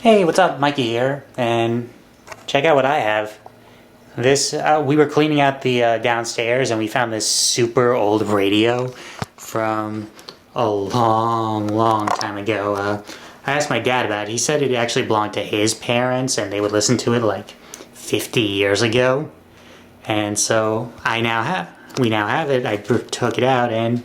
Hey, what's up? Mikey here, and check out what I have. We were cleaning out the downstairs, and we found this super old radio from a long time ago. I asked my dad about it. He said it actually belonged to his parents, and they would listen to it like 50 years ago. And so we now have it. I took it out, and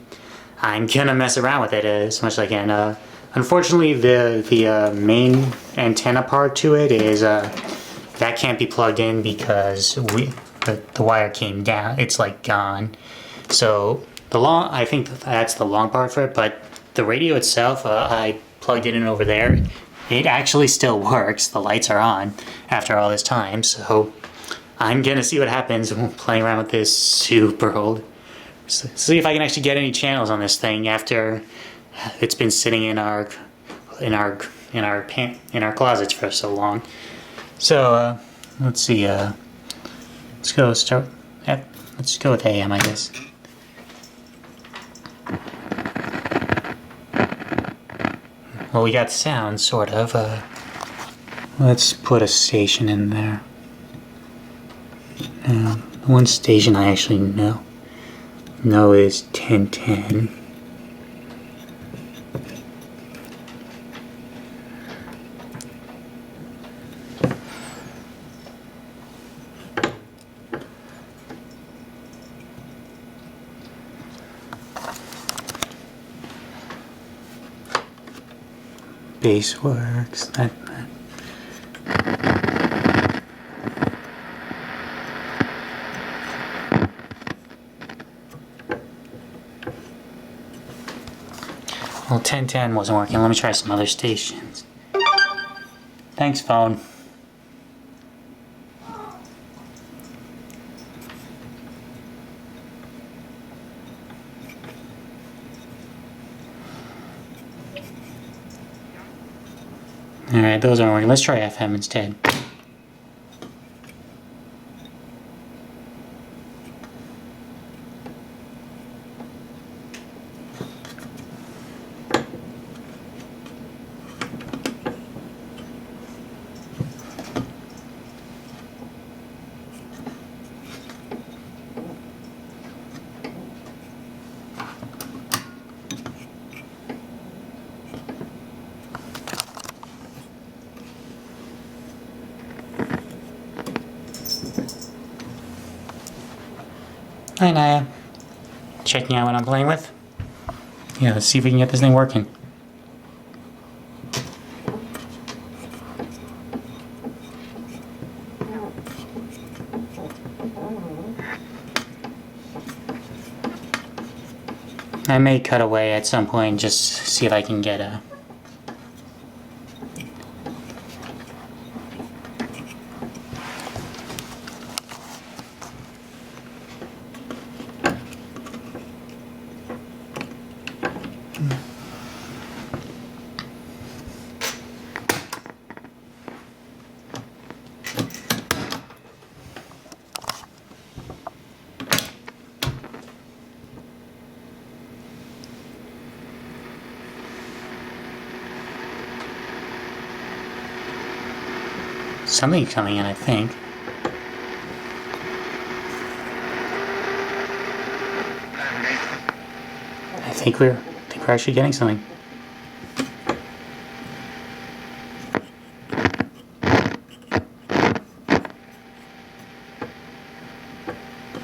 I'm gonna mess around with it as much as I can. Unfortunately, the main antenna part to it is that can't be plugged in because the wire came down. It's like gone. So I think that's the long part for it. But the radio itself, I plugged it in over there. It actually still works. The lights are on after all this time. So I'm gonna see what happens playing around with this super old. See if I can actually get any channels on this thing after it's been sitting in our closets for so long. So let's see. Let's go with AM, I guess. Well, we got sound, sort of. Let's put a station in there. One station I actually know is 1010. Bass works. That. Well, 1010 wasn't working. Let me try some other stations. Thanks, phone. Alright, those aren't working. Let's try FM instead. Hi, Naya. Checking out what I'm playing with? Yeah, let's see if we can get this thing working. I may cut away at some point, just see if I can get a... Something coming in, I think. I think we're actually getting something.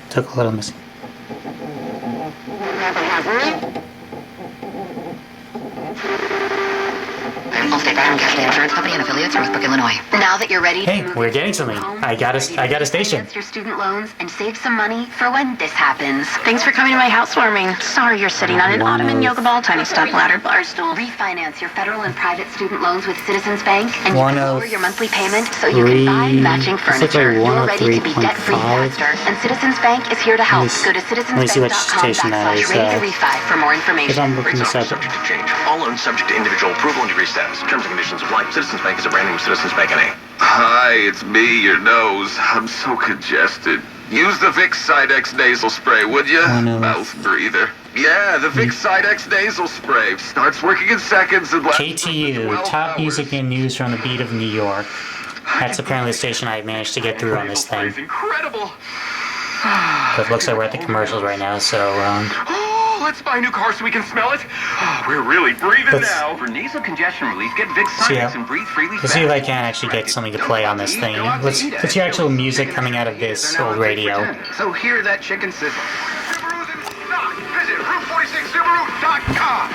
Took a little missing. Allstate Fire and Casualty Insurance Company and affiliates, Northbrook, Illinois. Now that you're ready Hey, to we're getting something. I got a station. Your student loans and save some money for when this happens. Thanks for coming to my housewarming. Sorry you're sitting on an ottoman, yoga ball, tiny step ladder, bar stool. Refinance your federal and private student loans with Citizens Bank, and you can lower your monthly payment so you can buy matching furniture. You're ready to be debt-free faster, and Citizens Bank is here to help. Go to citizensbank.com/ready-to-refi for more information. If I'm looking this up. Subject to change. All loans subject to individual approval and degree status. Terms and conditions apply. Citizens Bank is a brand name of Citizens Bank N.A. Hi, it's me, your nose. I'm so congested. Use the Vicks Sidex nasal spray, would you? Mouth breather. Yeah, the Vicks Sidex nasal spray starts working in seconds and lasts for KTU, 12 top hours. music and news from the beat of New York. That's apparently the station I managed to get through on this thing. Incredible. But it looks like we're at the commercials right now, so Oh, let's buy a new car so we can smell it. Oh, we're really breathing Let's- now. For nasal congestion relief, get Vicks See Sidex how- and breathe freely. let's see if I can actually get something to play on this thing. Let's hear actual music coming out of this old radio. So hear that chicken sizzle. Subaru's in stock. Visit Route46Subaru.com.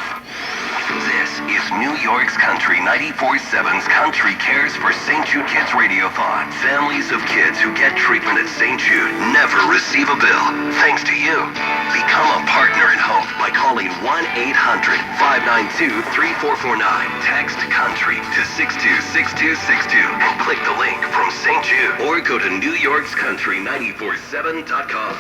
This is New York's Country 94.7's Country Cares for St. Jude Kids Radiothon. Families of kids who get treatment at St. Jude never receive a bill. Thanks to you. Become a partner in hope by calling 1-800-592-3449. Text COUNTRY to 626262 and click the link from St. Jude or go to NewYork'sCountry947.com.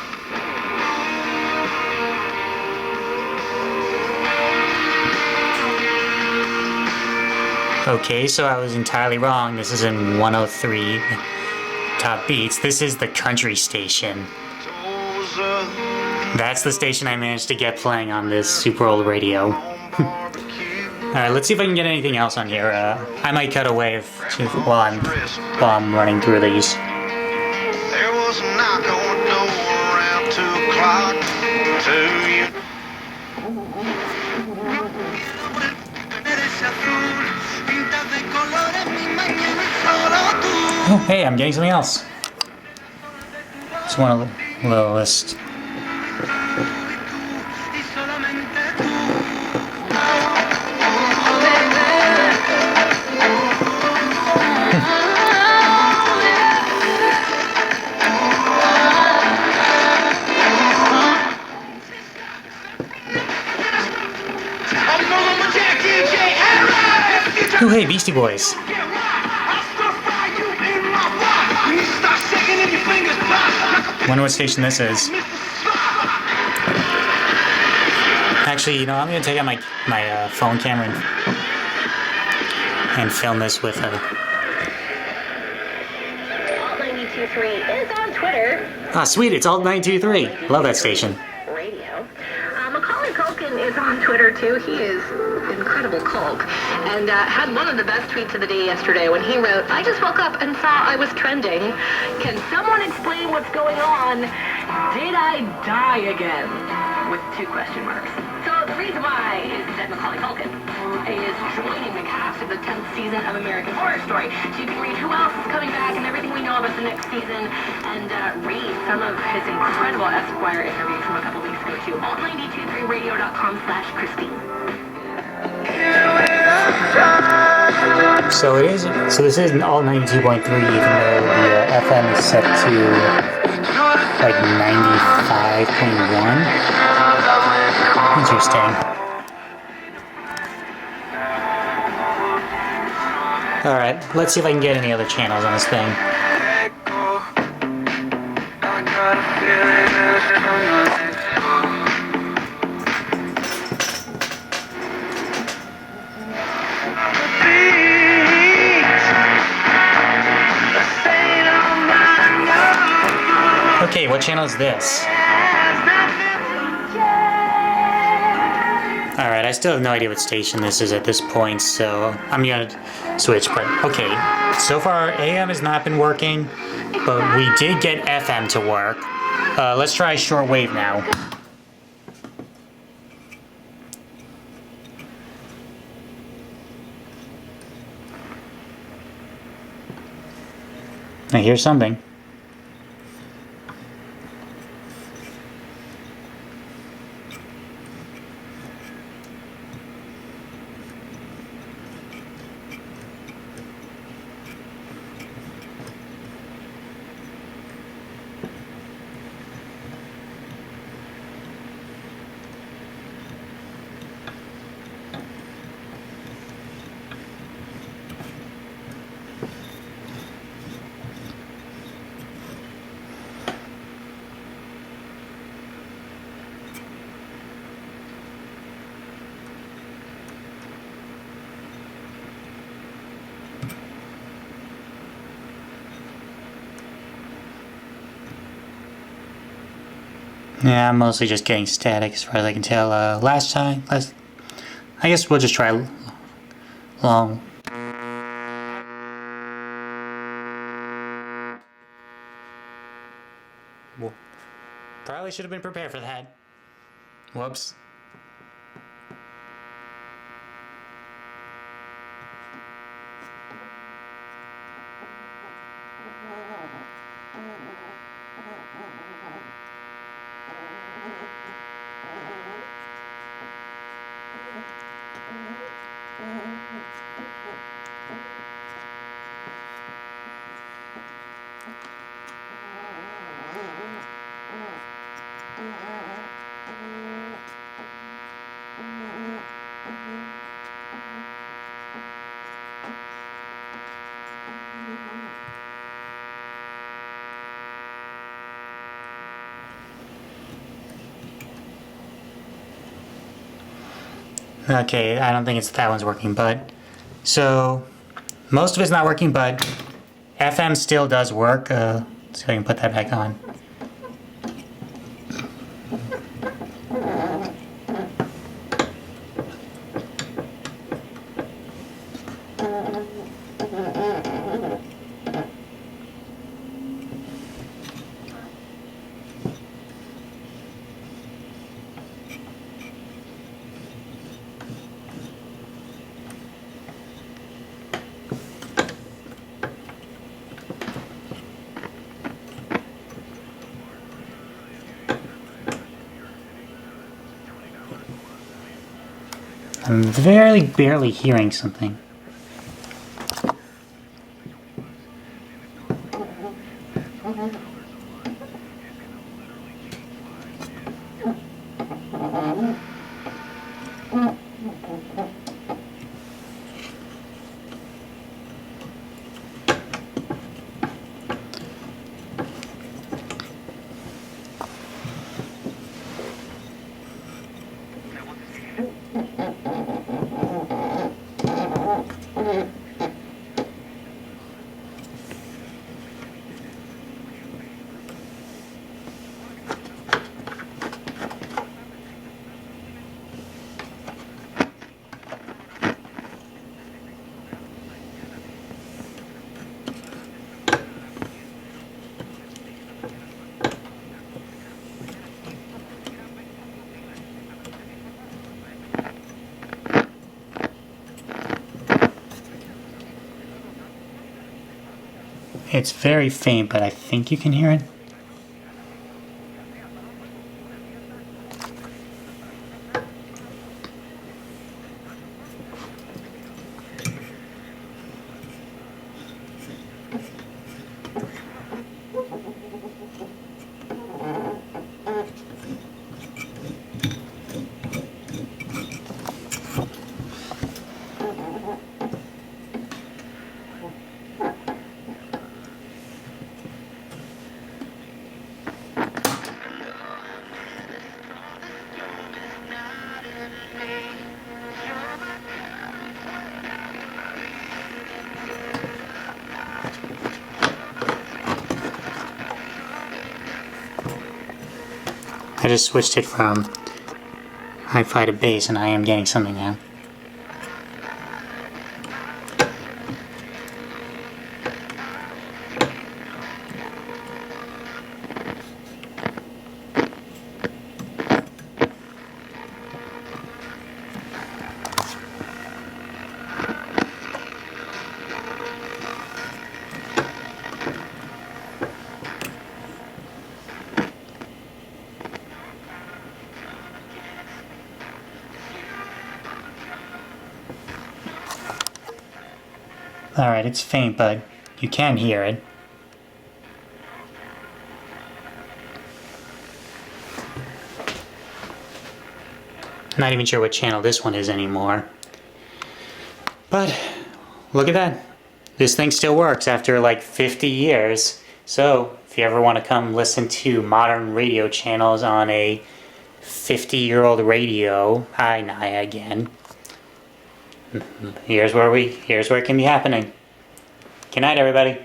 Okay, so I was entirely wrong. This is in 103 Top Beats. This is the country station. That's the station I managed to get playing on this super old radio. Alright, let's see if I can get anything else on here. I might cut away while I'm running through these. There was a knock on the door around 2 o'clock. Oh, hey, I'm getting something else. Just want a little list. Oh, hey, Beastie Boys. Wonder what station this is. Actually, you know, I'm gonna take out my phone camera and film this with a. Alt923 is on Twitter. Ah, sweet! It's Alt923. Love that station. Radio. Macaulay Culkin is on Twitter too. He is incredible Culk, and had one of the best tweets of the day yesterday when he wrote, "I just woke up and saw I was trending. Can someone explain what's going on? Did I die again?" With 2 question marks. So the reason why is that Macaulay Culkin is joining the cast of the 10th season of American Horror Story. So you can read who else is coming back and everything we know about the next season, and read some of his incredible Esquire interviews from a couple weeks ago too. alt923radio.com/Christine. So it is. So this is an Alt92.3, even though the FM is set to like 95.1. Interesting. All right, let's see if I can get any other channels on this thing. Okay, what channel is this? Alright, I still have no idea what station this is at this point, so I'm gonna switch, but okay. So far, AM has not been working, but we did get FM to work. Let's try shortwave now. I hear something. Yeah, I'm mostly just getting static as far as I can tell. I guess we'll just try long. Well, probably should have been prepared for that. Whoops. Okay, I don't think that one's working, but so most of it's not working, but FM still does work. So I can put that back on. I'm very barely hearing something. It's very faint, but I think you can hear it. I just switched it from hi-fi to bass, and I am getting something now. Alright, it's faint, but you can hear it. Not even sure what channel this one is anymore. But, look at that. This thing still works after like 50 years. So, if you ever want to come listen to modern radio channels on a 50-year-old radio, hi Naya again. Here's where it can be happening. Good night, everybody.